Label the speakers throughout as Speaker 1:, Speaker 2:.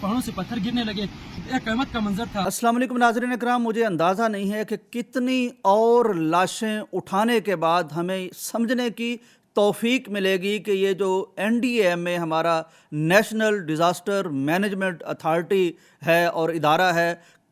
Speaker 1: पहाड़ों से पत्थर गिरने लगे। एक क़यामत का मंजर था।
Speaker 2: अस्सलाम वालेकुम नाज़रीन इकराम, मुझे अंदाज़ा नहीं है कि कितनी और लाशें उठाने के बाद हमें समझने की तौफीक मिलेगी कि ये जो NDAM में हमारा नेशनल डिज़ास्टर मैनेजमेंट अथॉरिटी है और इदारा है,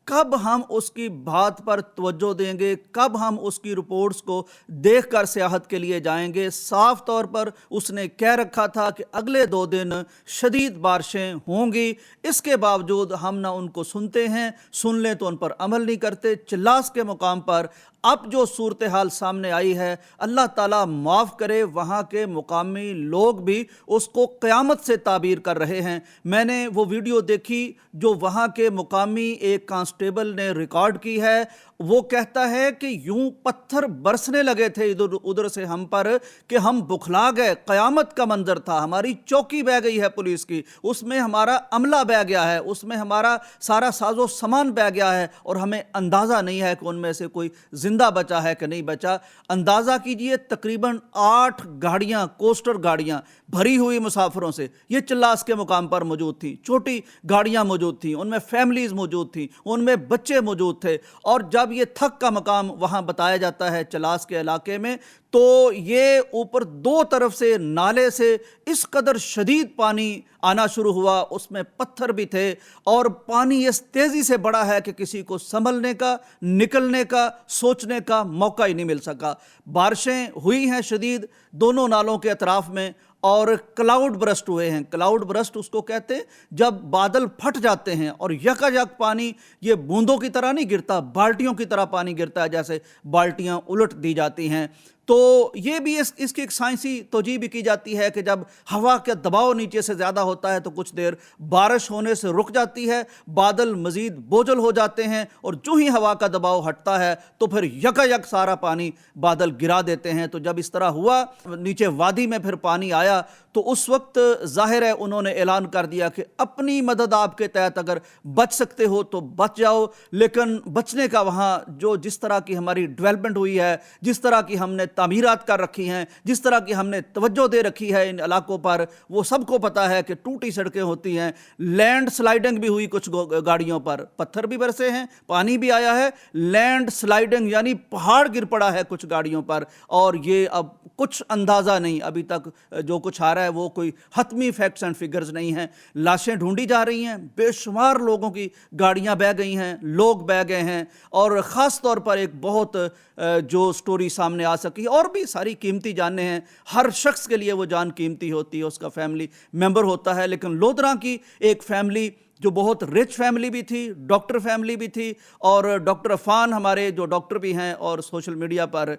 Speaker 2: कब हम उसकी बात पर तवज्जो देंगे, कब हम उसकी रिपोर्ट्स को देखकर सियाहत के लिए जाएंगे। साफ तौर पर उसने कह रखा था कि अगले 2 दिन शदीद बारिशें होंगी, इसके बावजूद हम ना उनको सुनते हैं, सुन लें तो उन पर अमल नहीं करते। चिल्लास के मुकाम पर अब जो सूरत हाल सामने आई है, अल्लाह ताला माफ़ करे, वहाँ के मुकामी लोग भी उसको क़यामत से ताबीर कर रहे हैं। मैंने वो वीडियो देखी जो वहाँ के मुकामी एक कांस्टेबल ने रिकॉर्ड की है। वो कहता है कि यूं पत्थर बरसने लगे थे इधर उधर से हम पर कि हम बुखला गए। क़यामत का मंजर था। हमारी चौकी बह गई है पुलिस की, उसमें हमारा अमला बह गया है, उसमें हमारा सारा साजो सामान बह गया है और हमें अंदाज़ा नहीं है कि उनमें से कोई जिंदा बचा है कि नहीं बचा। अंदाज़ा कीजिए, तकरीबन 8 गाड़ियाँ, कोस्टर गाड़ियाँ भरी हुई मुसाफिरों से ये चिल्लास के मुकाम पर मौजूद थी। छोटी गाड़ियाँ मौजूद थी, उनमें फैमिलीज़ मौजूद थी, उनमें बच्चे मौजूद थे। और जब ये थक का मकाम वहाँ बताया जाता है चिल्लास के इलाके में, तो ये ऊपर 2 तरफ से नाले से इस कदर शदीद पानी आना शुरू हुआ, उसमें पत्थर भी थे और पानी इस तेज़ी से बढ़ा है कि किसी को संभलने का, निकलने का, सोचने का मौका ही नहीं मिल सका। बारिशें हुई हैं शदीद दोनों नालों के अतराफ़ में और क्लाउड बरस्ट हुए हैं। क्लाउड बरस्ट उसको कहते हैं जब बादल फट जाते हैं और यकायक पानी ये बूंदों की तरह नहीं गिरता, बाल्टियों की तरह पानी गिरता है, जैसे बाल्टियां उलट दी जाती हैं। तो ये भी इसकी एक साइंसी तौजीह भी की जाती है कि जब हवा का दबाव नीचे से ज़्यादा होता है तो कुछ देर बारिश होने से रुक जाती है, बादल मज़ीद बोझल हो जाते हैं और जो ही हवा का दबाव हटता है तो फिर यकायक सारा पानी बादल गिरा देते हैं। तो जब इस तरह हुआ, नीचे वादी में फिर पानी आया, तो उस वक्त ज़ाहिर है उन्होंने ऐलान कर दिया कि अपनी मदद आपके तहत अगर बच सकते हो तो बच जाओ। लेकिन बचने का वहाँ जो जिस तरह की हमारी डेवलपमेंट हुई है, जिस तरह की हमने तामीरात कर रखी हैं, जिस तरह की हमने तवज्जो दे रखी है इन इलाकों पर, वो सबको पता है कि टूटी सड़कें होती हैं, लैंड स्लाइडिंग भी हुई, कुछ गाड़ियों पर पत्थर भी बरसे हैं, पानी भी आया है, लैंड स्लाइडिंग यानी पहाड़ गिर पड़ा है कुछ गाड़ियों पर। और ये अब कुछ अंदाज़ा नहीं, अभी तक जो कुछ आ रहा है वो कोई हतमी फैक्ट्स एंड फिगर्स नहीं हैं। लाशें ढूंढी जा रही हैं, बेशुमार लोगों की गाड़ियां बह गई हैं, लोग बह गए हैं। और ख़ास तौर पर एक बहुत जो स्टोरी सामने आ सकी, और भी सारी कीमती जानें हैं, हर शख्स के लिए वो जान कीमती होती है, उसका फैमिली मेंबर होता है। लेकिन लोधरा की एक फैमिली जो बहुत रिच फैमिली भी थी, डॉक्टर फैमिली भी थी, और डॉक्टर अफान हमारे जो डॉक्टर भी हैं और सोशल मीडिया पर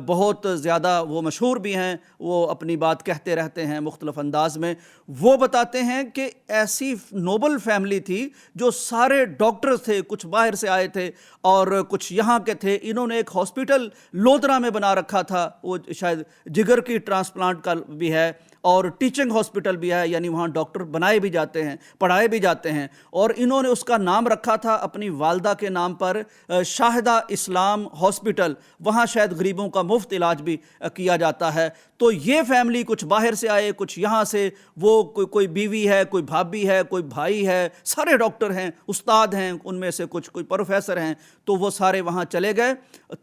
Speaker 2: बहुत ज़्यादा वो मशहूर भी हैं, वो अपनी बात कहते रहते हैं मुख्तलिफ अंदाज में। वो बताते हैं कि ऐसी नोबल फैमिली थी जो सारे डॉक्टर्स थे, कुछ बाहर से आए थे और कुछ यहाँ के थे। इन्होंने एक हॉस्पिटल लोधरा में बना रखा था, वो शायद जिगर की ट्रांसप्लांट का भी है और टीचिंग हॉस्पिटल भी है, यानी वहाँ डॉक्टर बनाए भी जाते हैं, पढ़ाए भी जाते हैं। और इन्होंने उसका नाम रखा था अपनी वालदा के नाम पर, शाहिदा इस्लाम हॉस्पिटल। वहाँ शायद गरीबों का मुफ्त इलाज भी किया जाता है। तो ये फैमिली कुछ बाहर से आए, कुछ यहाँ से, वो कोई बीवी है, कोई भाभी है, कोई भाई है, सारे डॉक्टर हैं, उस्ताद हैं, उनमें से कुछ कोई प्रोफेसर हैं। तो वो सारे वहाँ चले गए।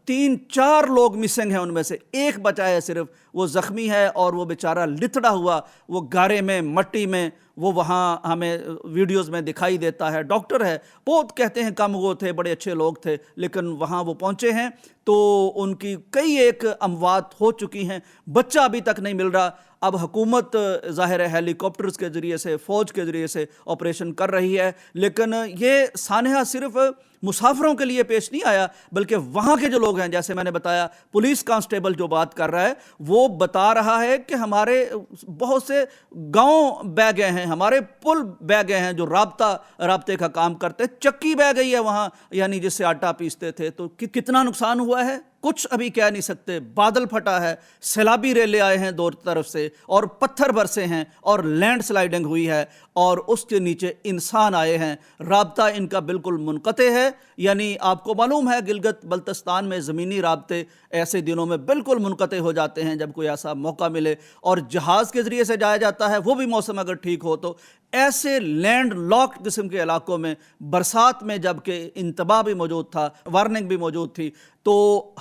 Speaker 2: 3-4 लोग मिसिंग हैं, उनमें से एक बचा है सिर्फ, वो ज़ख्मी है और वो बेचारा लिथड़ा हुआ, वो गारे में, मट्टी में, वो वहाँ हमें वीडियोस में दिखाई देता है। डॉक्टर है, बहुत कहते हैं कम वो थे, बड़े अच्छे लोग थे, लेकिन वहाँ वो पहुँचे हैं तो उनकी कई एक अमवात हो चुकी हैं, बच्चा अभी तक नहीं मिल रहा। अब हुकूमत ज़ाहिर है हेलीकॉप्टर्स के ज़रिए से, फ़ौज के ज़रिए से ऑपरेशन कर रही है, लेकिन ये सानहा सिर्फ मुसाफिरों के लिए पेश नहीं आया, बल्कि वहाँ के जो लोग हैं, जैसे मैंने बताया, पुलिस कांस्टेबल जो बात कर रहा है वो बता रहा है कि हमारे बहुत से गांव बह गए हैं, हमारे पुल बह गए हैं जो राब्ते का काम करते, चक्की बह गई है वहाँ, यानी जिससे आटा पीसते थे। तो कितना नुकसान हुआ है कुछ अभी कह नहीं सकते। बादल फटा है, सैलाबी रेले आए हैं 2 तरफ से और पत्थर बरसे हैं और लैंड स्लाइडिंग हुई है और उसके नीचे इंसान आए हैं। राब्ता इनका बिल्कुल मुनक़ते है, यानी आपको मालूम है गिलगित बल्तिस्तान में ज़मीनी राब्ते ऐसे दिनों में बिल्कुल मुनक़ते हो जाते हैं जब कोई ऐसा मौका मिले, और जहाज़ के ज़रिए से जाया जाता है, वो भी मौसम अगर ठीक हो तो। ایسے لینڈ لاکڈ قسم کے علاقوں میں برسات میں جب کہ انتباہ بھی موجود تھا، وارننگ بھی موجود تھی، تو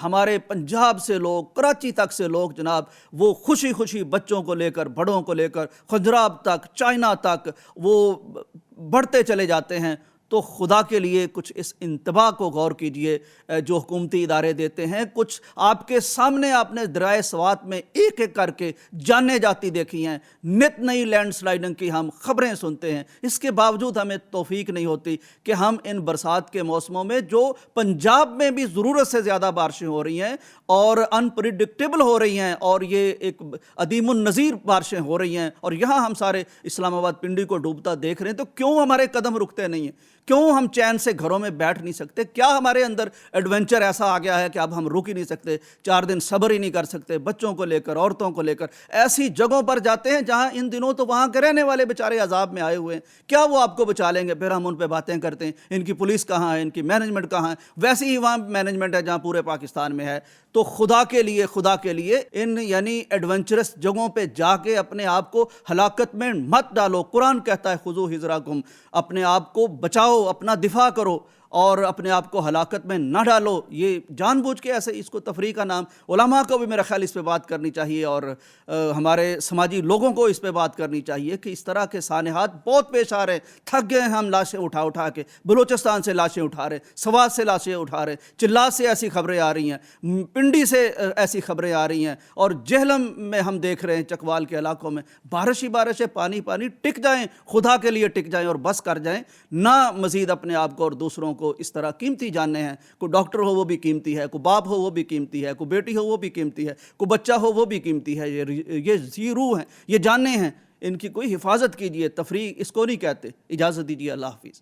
Speaker 2: ہمارے پنجاب سے لوگ، کراچی تک سے لوگ جناب وہ خوشی خوشی بچوں کو لے کر، بڑوں کو لے کر خجراب تک، چائنا تک وہ بڑھتے چلے جاتے ہیں۔ تو خدا کے لیے کچھ اس انتباہ کو غور کیجئے جو حکومتی ادارے دیتے ہیں۔ کچھ آپ کے سامنے آپ نے دریائے سوات میں ایک ایک کر کے جانیں جاتی دیکھی ہیں، نت نئی لینڈ سلائڈنگ کی ہم خبریں سنتے ہیں، اس کے باوجود ہمیں توفیق نہیں ہوتی کہ ہم ان برسات کے موسموں میں جو پنجاب میں بھی ضرورت سے زیادہ بارشیں ہو رہی ہیں اور انپریڈکٹیبل ہو رہی ہیں، اور یہ ایک عدیم النظیر بارشیں ہو رہی ہیں، اور یہاں ہم سارے اسلام آباد پنڈی کو ڈوبتا دیکھ رہے ہیں، تو کیوں ہمارے قدم رکتے نہیں ہیں؟ کیوں ہم چین سے گھروں میں بیٹھ نہیں سکتے؟ کیا ہمارے اندر ایڈونچر ایسا آ گیا ہے کہ اب ہم رک ہی نہیں سکتے، 4 دن صبر ہی نہیں کر سکتے؟ بچوں کو لے کر، عورتوں کو لے کر ایسی جگہوں پر جاتے ہیں جہاں ان دنوں تو وہاں کے رہنے والے بیچارے عذاب میں آئے ہوئے ہیں، کیا وہ آپ کو بچا لیں گے؟ پھر ہم ان پہ باتیں کرتے ہیں ان کی پولیس کہاں ہے، ان کی مینجمنٹ کہاں ہے؟ ویسی ہی وہاں مینجمنٹ ہے جہاں پورے پاکستان میں ہے۔ تو خدا کے لیے ان یعنی ایڈونچرس جگہوں پہ جا کے اپنے آپ کو ہلاکت میں مت ڈالو۔ قرآن کہتا ہے خذو حذرکم، اپنے آپ کو بچاؤ، اپنا دفاع کرو اور اپنے آپ کو ہلاکت میں نہ ڈالو۔ یہ جان بوجھ کے ایسے اس کو تفریح کا نام، علماء کو بھی میرا خیال اس پہ بات کرنی چاہیے، اور ہمارے سماجی لوگوں کو اس پہ بات کرنی چاہیے کہ اس طرح کے سانحات بہت پیش آ رہے ہیں۔ تھک گئے ہیں ہم لاشیں اٹھا کے، بلوچستان سے لاشیں اٹھا رہے، سوات سے لاشیں اٹھا رہے، چلا سے ایسی خبریں آ رہی ہیں، پنڈی سے ایسی خبریں آ رہی ہیں، اور جہلم میں ہم دیکھ رہے ہیں چکوال کے علاقوں میں بارش ہی بارش ہے، پانی پانی۔ ٹک جائیں، خدا کے لیے ٹک جائیں اور بس کر جائیں، نہ مزید اپنے آپ کو اور دوسروں کو اس طرح قیمتی جاننے ہیں۔ کوئی ڈاکٹر ہو وہ بھی قیمتی ہے، کوئی باپ ہو وہ بھی قیمتی ہے، کوئی بیٹی ہو وہ بھی قیمتی ہے، کوئی بچہ ہو وہ بھی قیمتی ہے۔ یہ ذی روح ہیں، یہ جاننے ہیں، ان کی کوئی حفاظت کیجئے۔ تفریح اس کو نہیں کہتے۔ اجازت دیجیے، اللہ حافظ۔